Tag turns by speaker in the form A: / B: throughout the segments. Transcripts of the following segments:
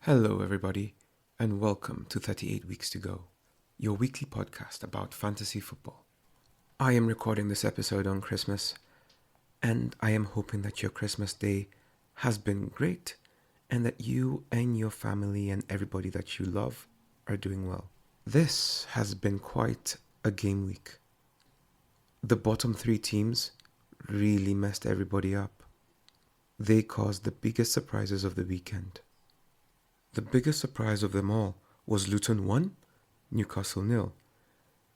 A: Hello, everybody, and welcome to 38 Weeks to Go, your weekly podcast about fantasy football. I am recording this episode on Christmas, and I am hoping that your Christmas day has been great and that you and your family and everybody that you love are doing well. This has been quite a game week. The bottom three teams really messed everybody up. They caused the biggest surprises of the weekend. The biggest surprise of them all was Luton 1, Newcastle 0,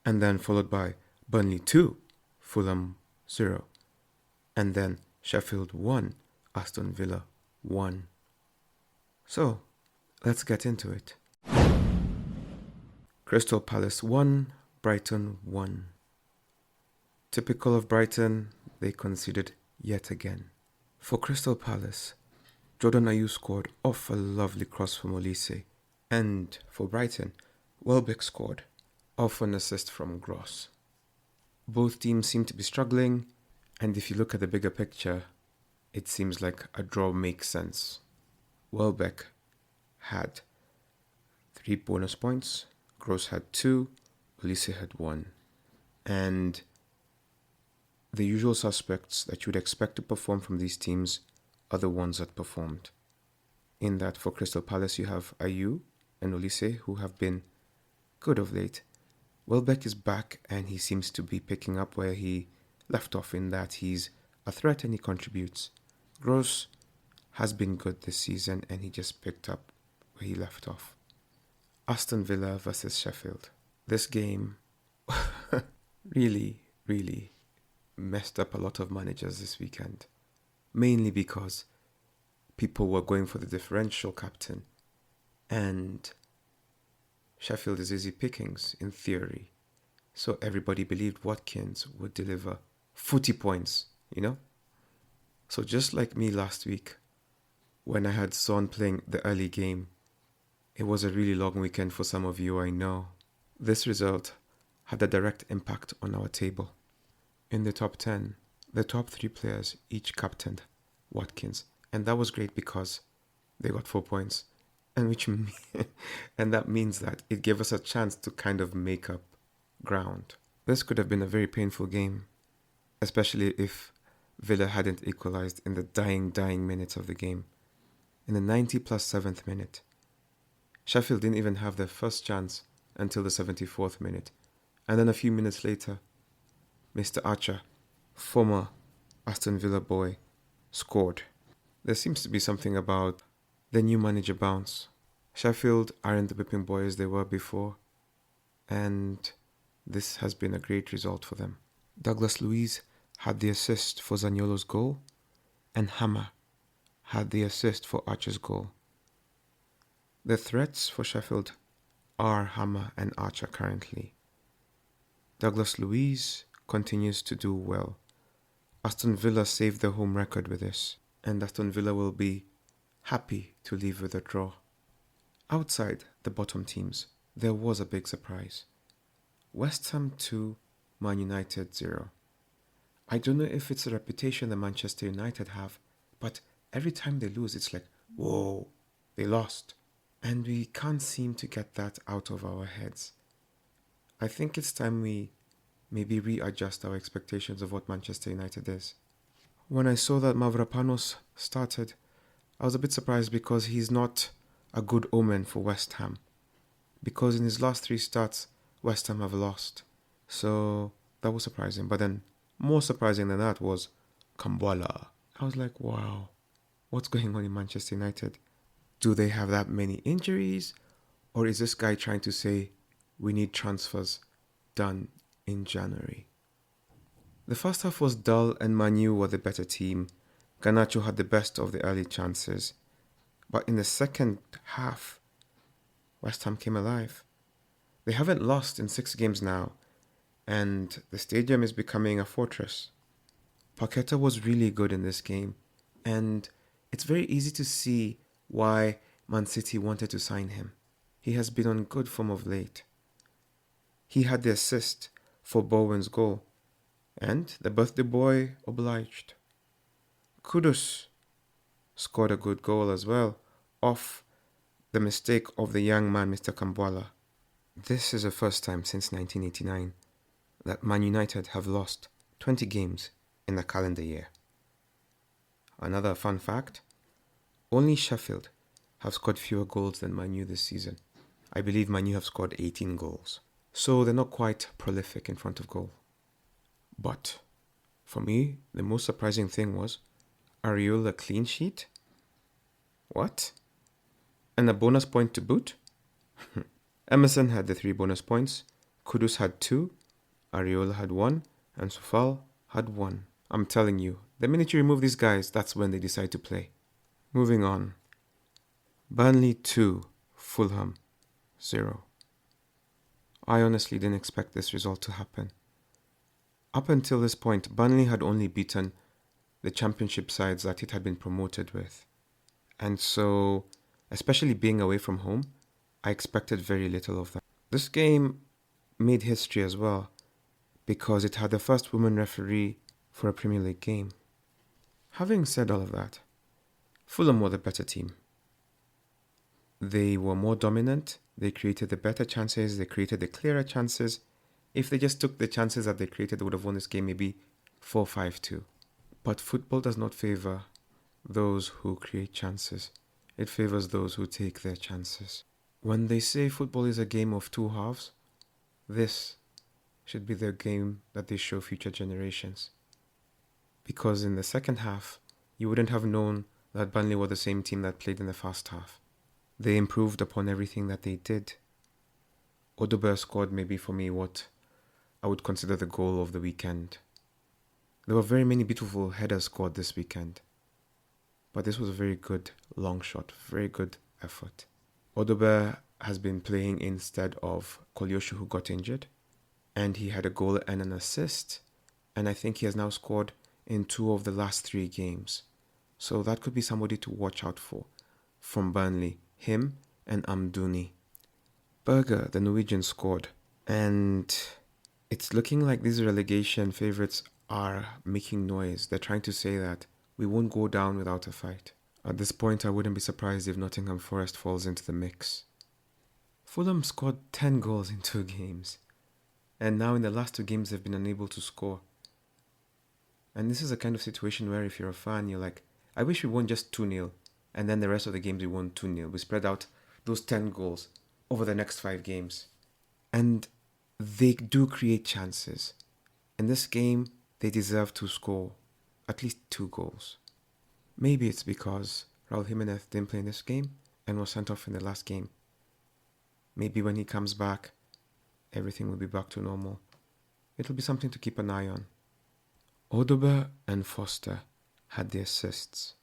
A: and then followed by Burnley 2, Fulham 0, and then Sheffield 1, Aston Villa 1. So, let's get into it. Crystal Palace 1, Brighton 1. Typical of Brighton, they conceded yet again. For Crystal Palace, Jordan Ayew scored off a lovely cross from Olise, and for Brighton, Welbeck scored off an assist from Gross. Both teams seem to be struggling, and if you look at the bigger picture, it seems like a draw makes sense. Welbeck had 3 bonus points, Gross had 2, Olise had 1, and the usual suspects that you would expect to perform from these teams are the ones that performed. In that, for Crystal Palace, you have Ayew and Olise, who have been good of late. Welbeck is back, and he seems to be picking up where he left off, in that he's a threat and he contributes. Gross has been good this season, and he just picked up where he left off. Aston Villa versus Sheffield. This game really messed up a lot of managers this weekend. Mainly because people were going for the differential captain, and Sheffield is easy pickings in theory. So everybody believed Watkins would deliver 40 points, So just like me last week, when I had Son playing the early game, it was a really long weekend for some of you, I know. This result had a direct impact on our table. In the top 10, the top 3 players each captained Watkins, and that was great because they got 4 points, and that means that it gave us a chance to kind of make up ground. This could have been a very painful game, especially if Villa hadn't equalized in the dying minutes of the game. In the 90 plus 7th minute, Sheffield didn't even have their first chance until the 74th minute, and then a few minutes later, Mr. Archer, former Aston Villa boy, scored. There seems to be something about the new manager bounce. Sheffield aren't the whipping boys they were before, and this has been a great result for them. Douglas Luiz had the assist for Zaniolo's goal, and Hammer had the assist for Archer's goal. The threats for Sheffield are Hammer and Archer currently. Douglas Luiz continues to do well. Aston Villa saved their home record with this, and Aston Villa will be happy to leave with a draw. Outside the bottom teams, there was a big surprise. West Ham 2, Man United 0. I don't know if it's a reputation that Manchester United have, but every time they lose, it's like, whoa, they lost. And we can't seem to get that out of our heads. I think it's time we maybe readjust our expectations of what Manchester United is. When I saw that Mavropanos started, I was a bit surprised because he's not a good omen for West Ham. Because in his last 3 starts, West Ham have lost. So that was surprising. But then more surprising than that was Kambwala. I was like, wow, what's going on in Manchester United? Do they have that many injuries? Or is this guy trying to say we need transfers done in January? The first half was dull and Man U were the better team. Garnacho had the best of the early chances. But in the second half, West Ham came alive. They haven't lost in 6 games now, and the stadium is becoming a fortress. Paqueta was really good in this game, and it's very easy to see why Man City wanted to sign him. He has been on good form of late. He had the assist for Bowen's goal, and the birthday boy obliged. Kudus scored a good goal as well, off the mistake of the young man, Mr. Kambwala. This is the first time since 1989 that Man United have lost 20 games in a calendar year. Another fun fact, only Sheffield have scored fewer goals than Man U this season. I believe Man U have scored 18 goals. So they're not quite prolific in front of goal. But for me, the most surprising thing was Areola clean sheet? What? And a bonus point to boot? Emerson had the 3 bonus points, Kudus had 2, Areola had 1, and Sofal had 1. I'm telling you, the minute you remove these guys, that's when they decide to play. Moving on. Burnley 2, Fulham 0. I honestly didn't expect this result to happen. Up until this point, Burnley had only beaten the championship sides that it had been promoted with. And so, especially being away from home, I expected very little of that. This game made history as well, because it had the first woman referee for a Premier League game. Having said all of that, Fulham were the better team. They were more dominant, they created the better chances, they created the clearer chances. If they just took the chances that they created, they would have won this game maybe 4-5-2. But football does not favour those who create chances. It favours those who take their chances. When they say football is a game of 2 halves, this should be the game that they show future generations. Because in the second half, you wouldn't have known that Burnley were the same team that played in the first half. They improved upon everything that they did. Odober scored maybe for me what I would consider the goal of the weekend. There were very many beautiful headers scored this weekend. But this was a very good long shot, very good effort. Odober has been playing instead of Kolyosho, who got injured. And he had a goal and an assist. And I think he has now scored in 2 of the last 3 games. So that could be somebody to watch out for from Burnley. Him and Amdouni. Berger, the Norwegian, scored. And it's looking like these relegation favourites are making noise. They're trying to say that we won't go down without a fight. At this point, I wouldn't be surprised if Nottingham Forest falls into the mix. Fulham scored 10 goals in 2 games. And now in the last 2 games, they've been unable to score. And this is a kind of situation where if you're a fan, you're like, I wish we won just 2-0. And then the rest of the games we won 2-0. We spread out those 10 goals over the next 5 games. And they do create chances. In this game, they deserve to score at least 2 goals. Maybe it's because Raul Jimenez didn't play in this game and was sent off in the last game. Maybe when he comes back, everything will be back to normal. It'll be something to keep an eye on. Odober and Foster had the assists.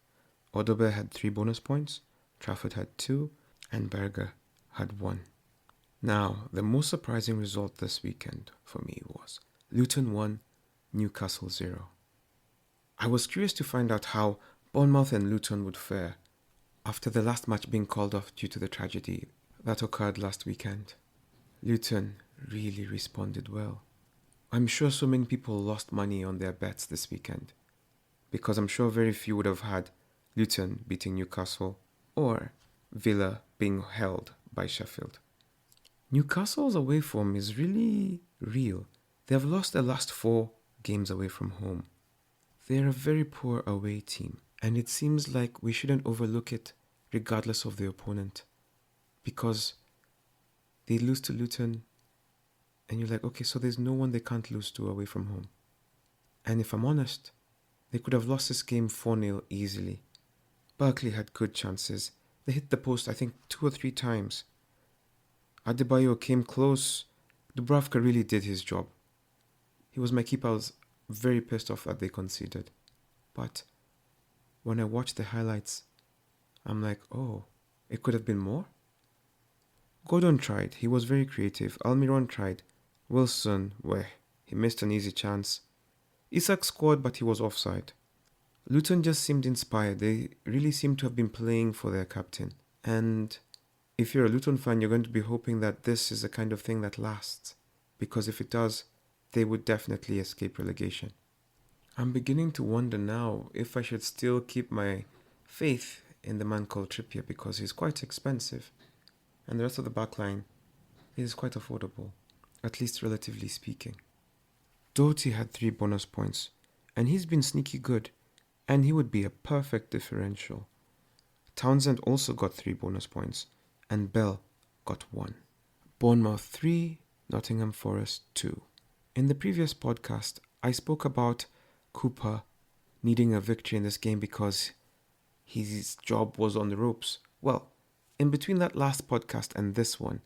A: Odober had 3 bonus points, Trafford had 2, and Berger had 1. Now, the most surprising result this weekend for me was Luton 1, Newcastle 0. I was curious to find out how Bournemouth and Luton would fare after the last match being called off due to the tragedy that occurred last weekend. Luton really responded well. I'm sure so many people lost money on their bets this weekend because I'm sure very few would have had Luton beating Newcastle or Villa being held by Sheffield. Newcastle's away form is really real. They have lost their last 4 games away from home. They're a very poor away team, and it seems like we shouldn't overlook it regardless of the opponent, because they lose to Luton and you're like, okay, so there's no one they can't lose to away from home. And if I'm honest, they could have lost this game 4-0 easily. Barkley had good chances. They hit the post, I think, 2 or 3 times. Adebayo came close. Dubravka really did his job. He was my keeper. I was very pissed off that they conceded. But when I watched the highlights, I'm like, oh, it could have been more? Gordon tried. He was very creative. Almiron tried. Wilson, he missed an easy chance. Isak scored, but he was offside. Luton just seemed inspired. They really seemed to have been playing for their captain. And if you're a Luton fan, you're going to be hoping that this is the kind of thing that lasts. Because if it does, they would definitely escape relegation. I'm beginning to wonder now if I should still keep my faith in the man called Trippier, because he's quite expensive. and the rest of the backline is quite affordable, at least relatively speaking. Doherty had 3 bonus points, and he's been sneaky good, and he would be a perfect differential. Townsend also got 3 bonus points, and Bell got 1. Bournemouth 3, Nottingham Forest 2. In the previous podcast, I spoke about Cooper needing a victory in this game because his job was on the ropes. Well, in between that last podcast and this one,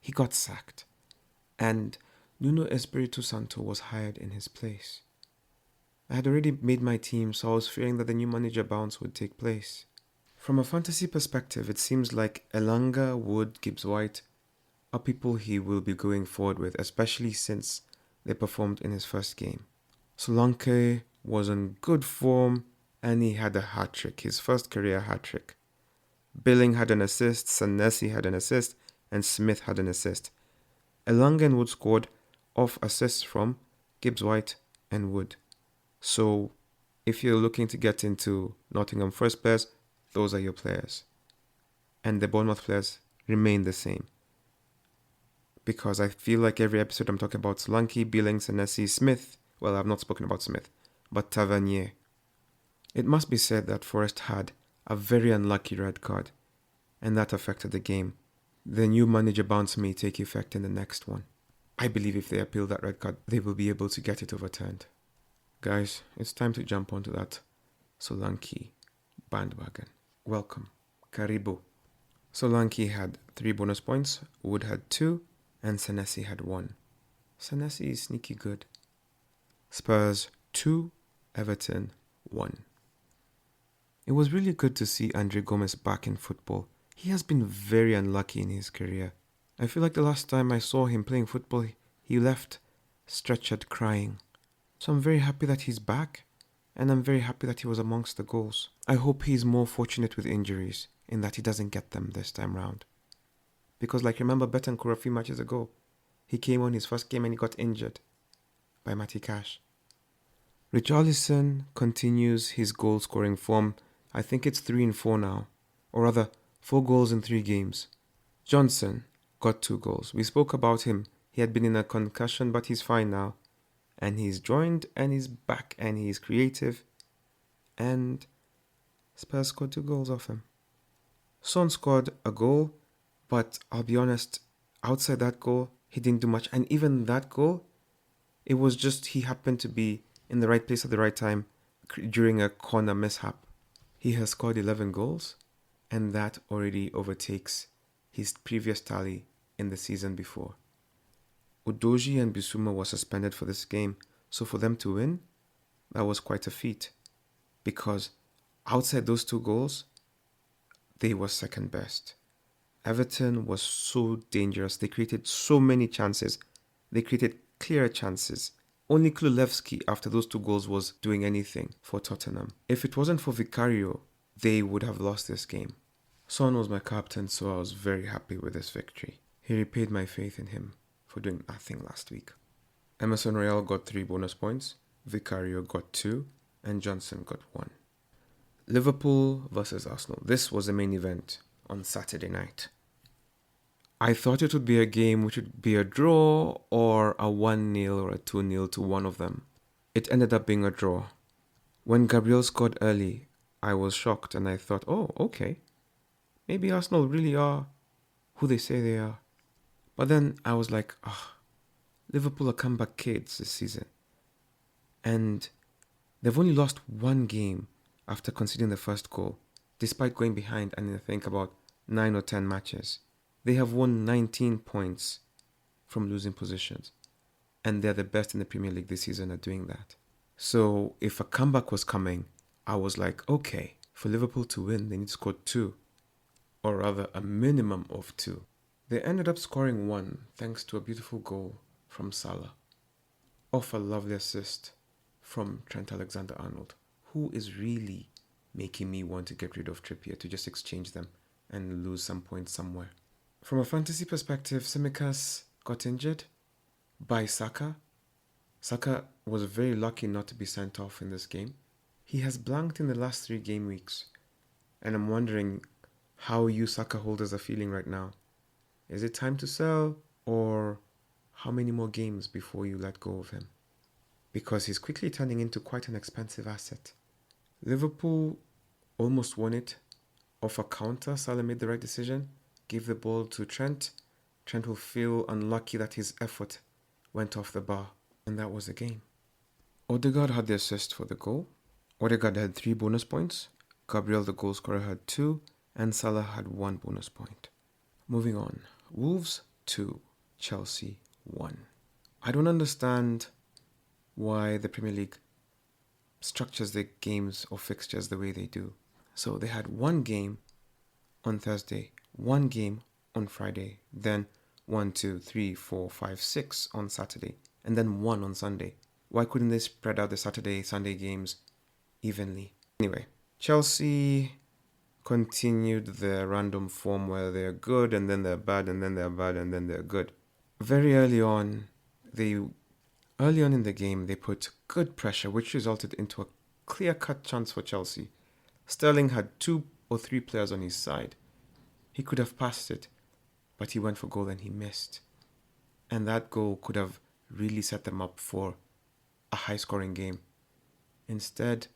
A: he got sacked, and Nuno Espirito Santo was hired in his place. I had already made my team, so I was fearing that the new manager bounce would take place. From a fantasy perspective, it seems like Elanga, Wood, Gibbs-White are people he will be going forward with, especially since they performed in his first game. Solanke was in good form and he had a hat-trick, his first career hat-trick. Billing had an assist, Senesi had an assist, and Smith had an assist. Elanga and Wood scored off assists from Gibbs-White and Wood. So if you're looking to get into Nottingham Forest players, those are your players. And the Bournemouth players remain the same. Because I feel like every episode I'm talking about Solanke, Billing, Senesi, Smith. Well, I've not spoken about Smith, but Tavernier. It must be said that Forest had a very unlucky red card, and that affected the game. The new manager bounce may take effect in the next one. I believe if they appeal that red card, they will be able to get it overturned. Guys, it's time to jump onto that Solanke bandwagon. Welcome. Karibu. Solanke had 3 bonus points, Wood had 2, and Senesi had 1. Senesi is sneaky good. Spurs 2, Everton 1. It was really good to see Andre Gomes back in football. He has been very unlucky in his career. I feel like the last time I saw him playing football, he left stretchered crying. So I'm very happy that he's back, and I'm very happy that he was amongst the goals. I hope he's more fortunate with injuries, in that he doesn't get them this time round. Because remember Betancourt a few matches ago, he came on his first game and he got injured by Matty Cash. Richarlison continues his goal-scoring form. I think it's 3 and 4 now, or rather 4 goals in 3 games. Johnson got 2 goals. We spoke about him. He had been in a concussion, but he's fine now. And he's joined and he's back and he's creative. And Spurs scored 2 goals off him. Son scored a goal, but I'll be honest, outside that goal, he didn't do much. And even that goal, it was just he happened to be in the right place at the right time during a corner mishap. He has scored 11 goals, and that already overtakes his previous tally in the season before. Udoji and Bissouma were suspended for this game, so for them to win, that was quite a feat. Because outside those 2 goals, they were second best. Everton was so dangerous. They created so many chances. They created clear chances. Only Kulevski, after those 2 goals, was doing anything for Tottenham. If it wasn't for Vicario, they would have lost this game. Son was my captain, so I was very happy with this victory. He repaid my faith in him for doing nothing last week. Emerson Royal got 3 bonus points, Vicario got 2, and Johnson got 1. Liverpool versus Arsenal. This was the main event on Saturday night. I thought it would be a game which would be a draw or a 1-0 or a 2-0 to one of them. It ended up being a draw. When Gabriel scored early, I was shocked and I thought, oh, okay. Maybe Arsenal really are who they say they are. But then I was like, Liverpool are comeback kids this season. And they've only lost 1 game after conceding the first goal, despite going behind and I think about 9 or 10 matches. They have won 19 points from losing positions. And they're the best in the Premier League this season at doing that. So if a comeback was coming, I was like, okay, for Liverpool to win, they need to score 2. Or rather, a minimum of 2. They ended up scoring 1 thanks to a beautiful goal from Salah. Off a lovely assist from Trent Alexander-Arnold, who is really making me want to get rid of Trippier to just exchange them and lose some points somewhere. From a fantasy perspective, Tsimikas got injured by Saka. Saka was very lucky not to be sent off in this game. He has blanked in the last 3 game weeks, and I'm wondering how you Saka holders are feeling right now. Is it time to sell, or how many more games before you let go of him? Because he's quickly turning into quite an expensive asset. Liverpool almost won it. Off a counter, Salah made the right decision, gave the ball to Trent. Trent will feel unlucky that his effort went off the bar, and that was the game. Odegaard had the assist for the goal. Odegaard had 3 bonus points. Gabriel, the goal scorer, had 2, and Salah had 1 bonus point. Moving on. Wolves 2, Chelsea 1. I don't understand why the Premier League structures their games or fixtures the way they do. So they had 1 game on Thursday, 1 game on Friday, then 1, 2, 3, 4, 5, 6 on Saturday, and then 1 on Sunday. Why couldn't they spread out the Saturday, Sunday games evenly? Anyway, Chelsea continued their random form where they're good and then they're bad and then they're bad and then they're good. Very early on in the game, they put good pressure, which resulted into a clear-cut chance for Chelsea. Sterling had 2 or 3 players on his side. He could have passed it, but he went for goal and he missed. And that goal could have really set them up for a high-scoring game. Instead,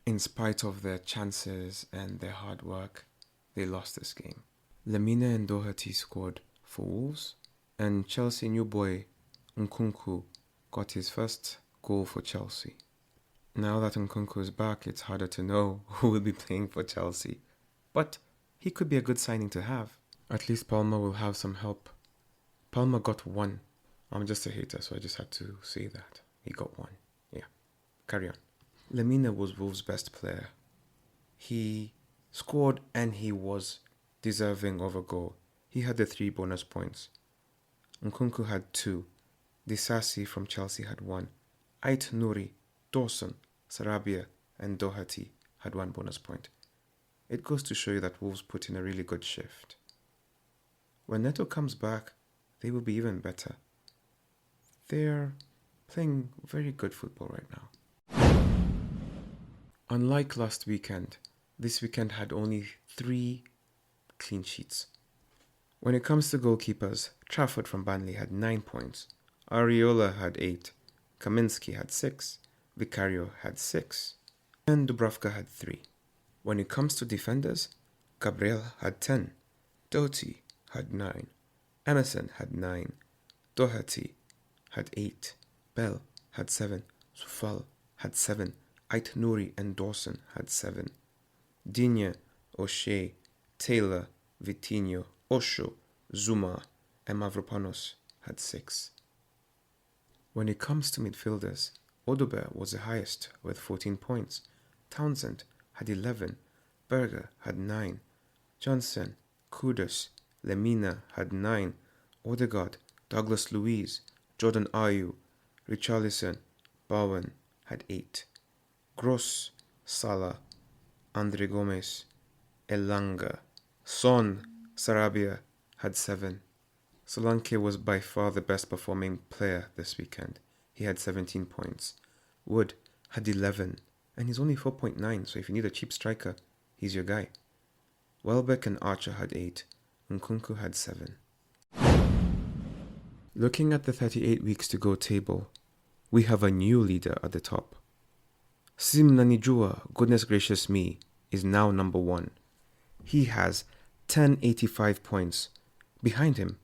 A: in spite of their chances and their hard work, they lost this game. Lemina and Doherty scored for Wolves, and Chelsea new boy Nkunku got his first goal for Chelsea. Now that Nkunku is back, it's harder to know who will be playing for Chelsea. But he could be a good signing to have. At least Palmer will have some help. Palmer got 1. I'm just a hater, so I just had to say that. He got 1. Yeah. Carry on. Lemina was Wolves' best player. He scored and he was deserving of a goal. He had the 3 bonus points. Nkunku had 2. Disasi from Chelsea had 1. Ait Nouri, Dawson, Sarabia and Doherty had 1 bonus point. It goes to show you that Wolves put in a really good shift. When Neto comes back, they will be even better. They're playing very good football right now. Unlike last weekend, this weekend had only 3 clean sheets. When it comes to goalkeepers, Trafford from Burnley had 9 points. Areola had 8. Kaminski had 6. Vicario had 6. And Dubravka had 3. When it comes to defenders, Gabriel had 10. Doty had 9. Emerson had 9. Doherty had 8. Bell had 7. Sufal had 7. Ait Nouri and Dawson had 7. Digne, O'Shea, Taylor, Vitinho, Osho, Zuma, and Mavropanos had 6. When it comes to midfielders, Odober was the highest with 14 points. Townsend had 11. Berger had 9. Johnson, Kudus, Lemina had 9. Odegaard, Douglas Luiz, Jordan Ayew, Richarlison, Bowen had 8. Gross, Salah, Andre Gomez, Elanga, Son, Sarabia had 7. Solanke was by far the best performing player this weekend. He had 17 points. Wood had 11, and he's only 4.9, so if you need a cheap striker, he's your guy. Welbeck and Archer had 8. Nkunku had 7. Looking at the 38 weeks to go table, we have a new leader at the top. Simnanijua, goodness gracious me, is now number 1. He has 1085 points. Behind him,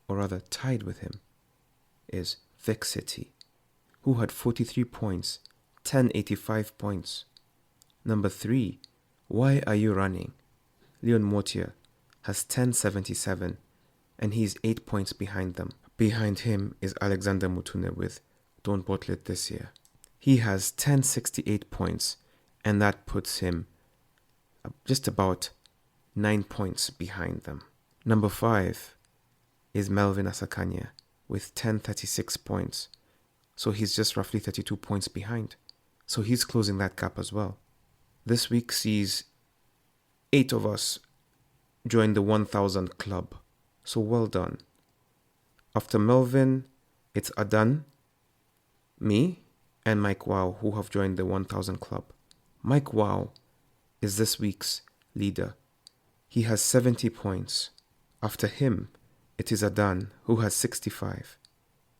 A: or rather tied with him, is Vic City, who had 43 points, 1085 points. Number 3, Why Are You Running? Leon Mortier has 1077, and he's 8 points behind them. Behind him is Alexander Mutune with Don't Bottle It This Year. He has 1068 points, and that puts him just about 9 points behind them. Number 5 is Melvin Asakanya with 1036 points. So he's just roughly 32 points behind. So he's closing that gap as well. This week sees 8 of us join the 1000 club. So well done. After Melvin, it's Adan, me, and Mike Wow who have joined the 1000 club. Mike Wow is this week's leader. He has 70 points After him, it is Adan, who has 65,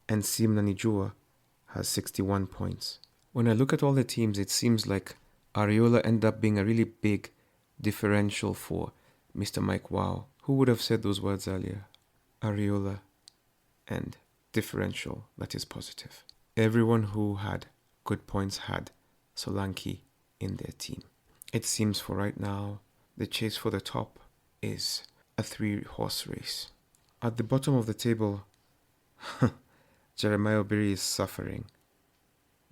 A: and Simnanijua has 61 points. When I look at all the teams, it seems like Areola ended up being a really big differential for Mr. Mike Wow. Who would have said those words earlier? Areola and differential, that is positive. Everyone who had good points had Solanke in their team. It seems for right now, the chase for the top is a 3-horse race. At the bottom of the table, Jeremiah Obiri is suffering.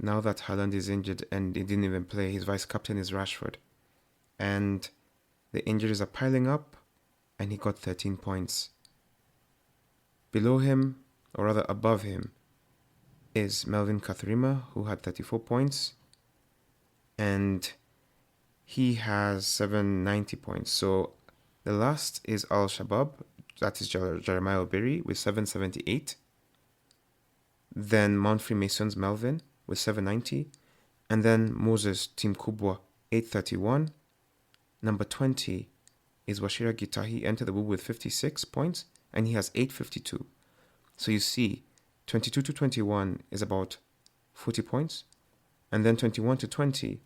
A: Now that Haaland is injured and he didn't even play, his vice-captain is Rashford. And the injuries are piling up, and he got 13 points. Below him, or rather above him, is Melvin Katharima, who had 34 points. And he has 790 points. So the last is Al Shabab, that is Jeremiah Obiri with 778. Then Mount Freemasons Melvin with 790. And then Moses Team Kubwa 831. Number 20 is Washira Gitahi, entered the woo with 56 points, and he has 852. So you see, 22 to 21 is about 40 points, and then 21 to 20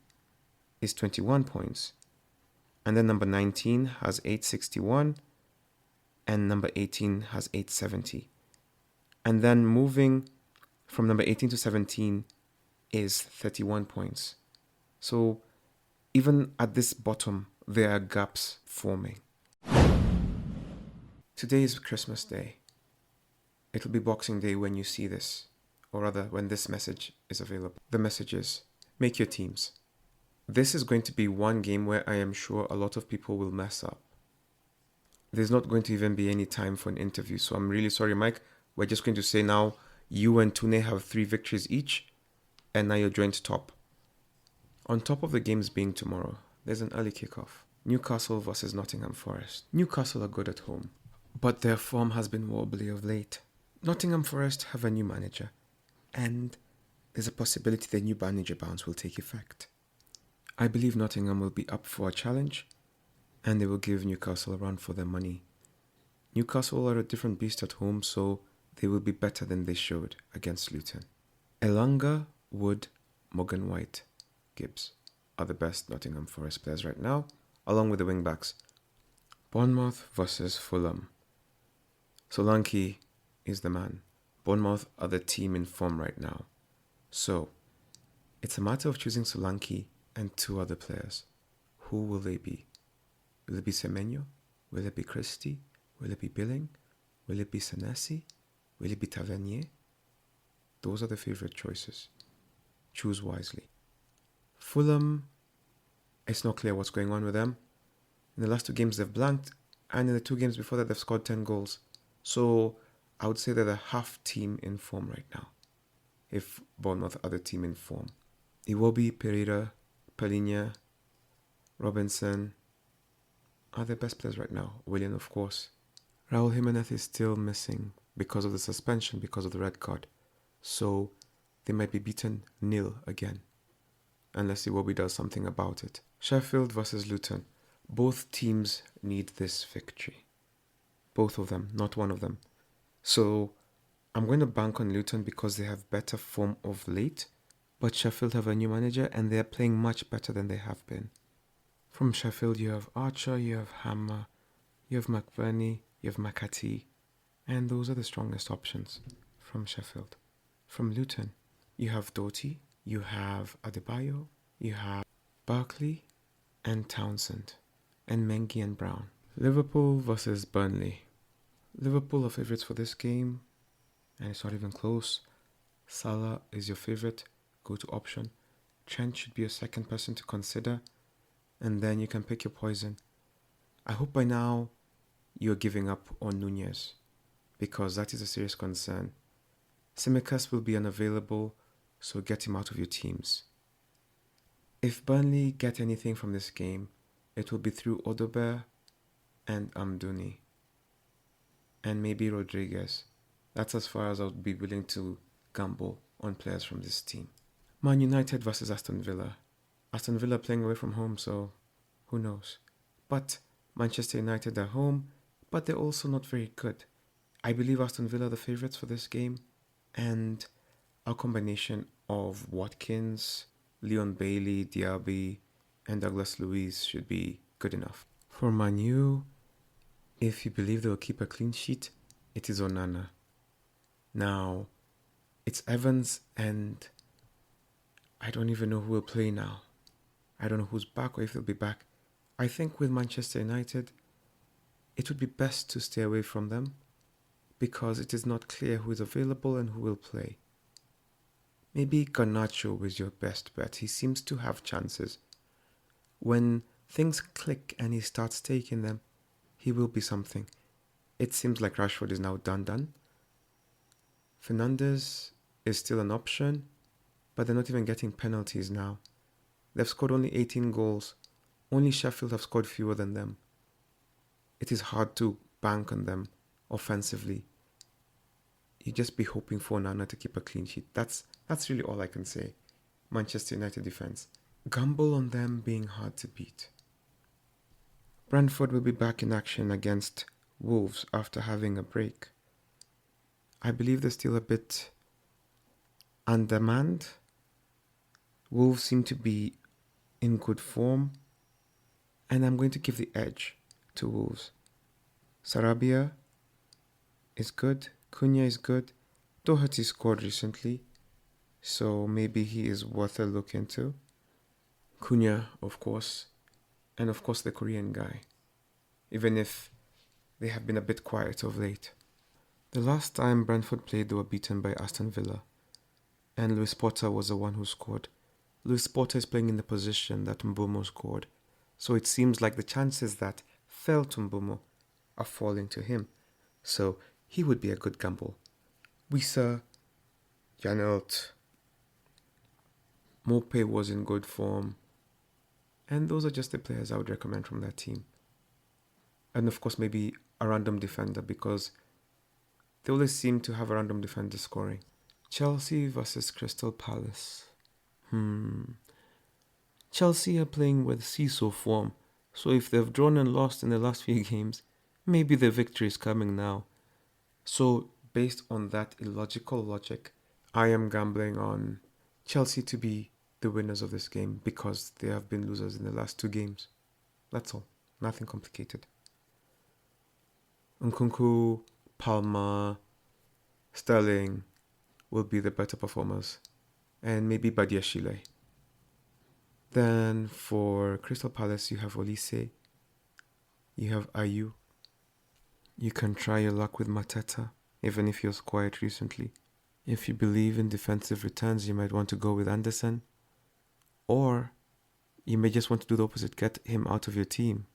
A: is 21 points. And then number 19 has 861, and number 18 has 870. And then moving from number 18 to 17 is 31 points. So even at this bottom, there are gaps forming. Today is Christmas Day. It'll be Boxing Day when you see this, or rather when this message is available. The message is, make your teams. This is going to be one game where I am sure a lot of people will mess up. There's not going to even be any time for an interview, so I'm really sorry, Mike. We're just going to say now, you and Tune have 3 victories each, and now you're joint top. On top of the games being tomorrow, there's an early kickoff. Newcastle versus Nottingham Forest. Newcastle are good at home, but their form has been wobbly of late. Nottingham Forest have a new manager, and there's a possibility the new manager bounce will take effect. I believe Nottingham will be up for a challenge, and they will give Newcastle a run for their money. Newcastle are a different beast at home, so they will be better than they showed against Luton. Elanga, Wood, Morgan White, Gibbs are the best Nottingham Forest players right now, along with the wing-backs. Bournemouth versus Fulham. Solanke is the man. Bournemouth are the team in form right now. So, it's a matter of choosing Solanke and 2 other players. Who will they be? Will it be Semenyo? Will it be Christie? Will it be Billing? Will it be Senesi? Will it be Tavernier? Those are the favourite choices. Choose wisely. Fulham, it's not clear what's going on with them. In the last 2 games they've blanked, and in the 2 games before that they've scored 10 goals. So I would say they're the half team in form right now, if Bournemouth are the team in form. Iwobi, Pereira, Palhinha, Robinson are their best players right now. Willian, of course. Raul Jimenez is still missing because of the suspension, because of the red card. So they might be beaten 0 again, unless Iwobi does something about it. Sheffield versus Luton. Both teams need this victory. Both of them, not one of them. So I'm going to bank on Luton because they have better form of late, but Sheffield have a new manager and they're playing much better than they have been. From Sheffield, you have Archer, you have Hammer, you have McBurney, you have McAtee, and those are the strongest options from Sheffield. From Luton, you have Doughty, you have Adebayo, you have Barkley and Townsend, and Mengi and Brown. Liverpool versus Burnley. Liverpool are favourites for this game, and it's not even close. Salah is your favourite, go to option. Trent should be your second person to consider, and then you can pick your poison. I hope by now you're giving up on Nunez, because that is a serious concern. Tsimikas will be unavailable, so get him out of your teams. If Burnley get anything from this game, it will be through Odober and Amdouni, and maybe Rodriguez. That's as far as I would be willing to gamble on players from this team. Man United versus Aston Villa. Aston Villa playing away from home, so who knows. But Manchester United are home, but they're also not very good. I believe Aston Villa are the favourites for this game, and a combination of Watkins, Leon Bailey, Diaby, and Douglas Luiz should be good enough. For Man U, if you believe they will keep a clean sheet, it is Onana. Now, it's Evans, and I don't even know who will play now. I don't know who's back or if they'll be back. I think with Manchester United, it would be best to stay away from them because it is not clear who is available and who will play. Maybe Garnacho is your best bet. He seems to have chances. When things click and he starts taking them, he will be something. It seems like Rashford is now done. Fernandes is still an option, but they're not even getting penalties now. They've scored only 18 goals. Only Sheffield have scored fewer than them. It is hard to bank on them offensively. You just be hoping for Onana to keep a clean sheet. That's really all I can say. Manchester United defense. Gamble on them being hard to beat. Brentford will be back in action against Wolves after having a break. I believe they're still a bit undermanned. Wolves seem to be in good form, and I'm going to give the edge to Wolves. Sarabia is good. Cunha is good. Doherty scored recently, so maybe he is worth a look into. Cunha, of course, and of course the Korean guy, even if they have been a bit quiet of late. The last time Brentford played, they were beaten by Aston Villa, and Lewis Potter was the one who scored. Lewis Potter is playing in the position that Mbeumo scored, so it seems like the chances that fell to Mbeumo are falling to him, so he would be a good gamble. Wissa, Janelt, Mope was in good form, and those are just the players I would recommend from that team. And of course maybe a random defender, because they always seem to have a random defender scoring. Chelsea versus Crystal Palace. Chelsea are playing with seesaw form, so if they've drawn and lost in the last few games, maybe the victory is coming now. So based on that illogical logic, I am gambling on Chelsea to be the winners of this game because they have been losers in the last 2 games. That's all. Nothing complicated. Nkunku, Palmer, Sterling will be the better performers, and maybe Badiashile. Then for Crystal Palace, you have Olise, you have Ayew. You can try your luck with Mateta, even if he was quiet recently. If you believe in defensive returns, you might want to go with Anderson, or you may just want to do the opposite, get him out of your team.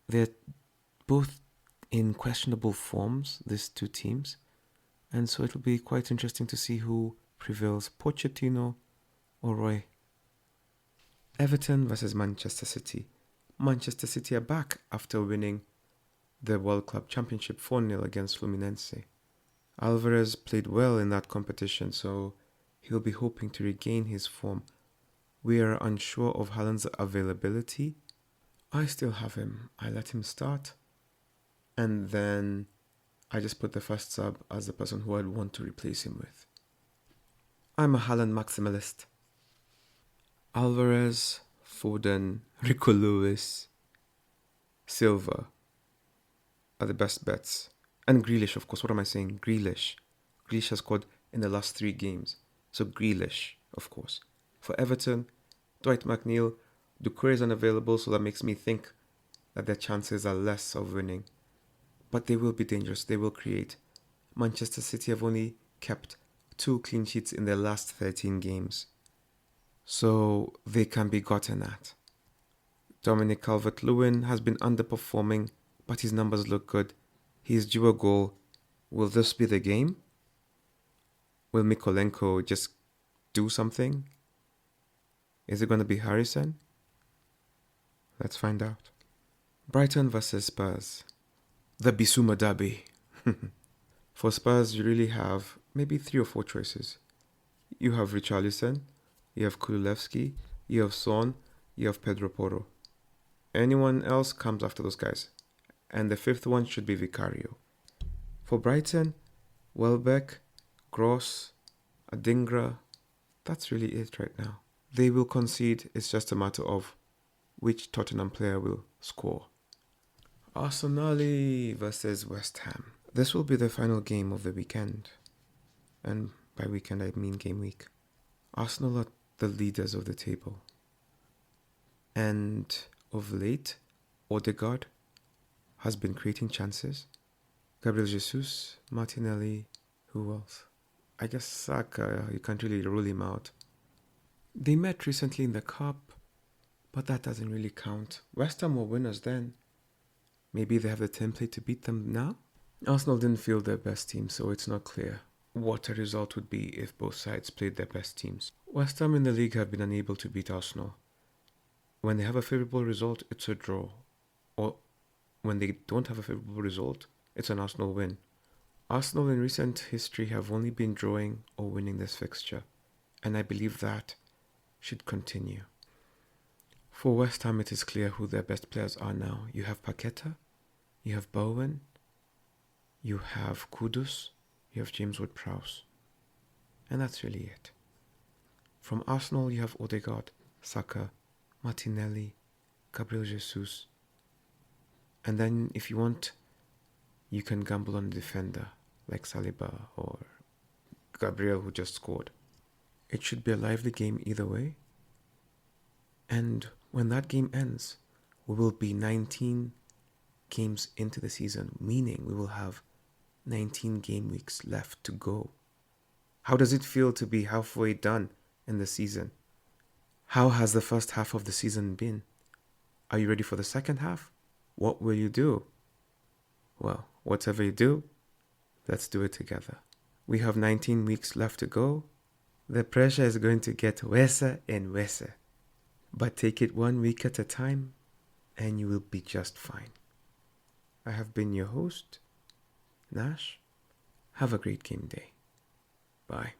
A: They're both in questionable forms, these 2 teams, and so it'll be quite interesting to see who prevails, Pochettino or Roy. Everton versus Manchester City. Manchester City are back after winning the World Club Championship 4-0 against Fluminense. Alvarez played well in that competition, so he'll be hoping to regain his form. We are unsure of Haaland's availability. I still have him. I let him start, and then I just put the first sub as the person who I'd want to replace him with. I'm a Haaland maximalist. Alvarez, Foden, Rico Lewis, Silva are the best bets. And Grealish, of course. What am I saying? Grealish. Grealish has scored in the last 3 games. So Grealish, of course. For Everton, Dwight McNeil, Doucouré is unavailable, so that makes me think that their chances are less of winning. But they will be dangerous. They will create. Manchester City have only kept 2 clean sheets in their last 13 games. So they can be gotten at. Dominic Calvert-Lewin has been underperforming, but his numbers look good. He's due a goal. Will this be the game? Will Mykolenko just do something? Is it going to be Harrison? Let's find out. Brighton versus Spurs. The Bissouma Derby. For Spurs, you really have maybe 3 or 4 choices. You have Richarlison, you have Kululevsky, you have Son, you have Pedro Porro. Anyone else comes after those guys. And the fifth one should be Vicario. For Brighton, Welbeck, Gross, Adingra, that's really it right now. They will concede. It's just a matter of which Tottenham player will score. Arsenal versus West Ham. This will be the final game of the weekend. And by weekend, I mean game week. Arsenal are the leaders of the table. And of late, Odegaard has been creating chances. Gabriel Jesus, Martinelli, who else? I guess Saka, you can't really rule him out. They met recently in the cup, but that doesn't really count. West Ham were winners then. Maybe they have the template to beat them now? Arsenal didn't field their best team, so it's not clear what a result would be if both sides played their best teams. West Ham in the league have been unable to beat Arsenal. When they have a favourable result, it's a draw. Or when they don't have a favourable result, it's an Arsenal win. Arsenal in recent history have only been drawing or winning this fixture, and I believe that should continue. For West Ham, it is clear who their best players are now. You have Paqueta, you have Bowen, you have Kudus, you have James Ward-Prowse, and that's really it. From Arsenal, you have Odegaard, Saka, Martinelli, Gabriel Jesus, and then if you want, you can gamble on a defender like Saliba or Gabriel, who just scored. It should be a lively game either way. And when that game ends, we will be 19 games into the season, meaning we will have 19 game weeks left to go. How does it feel to be halfway done in the season? How has the first half of the season been? Are you ready for the second half? What will you do? Well, whatever you do, let's do it together. We have 19 weeks left to go. The pressure is going to get worse and worse. But take it 1 week at a time, and you will be just fine. I have been your host, Nash. Have a great game day. Bye.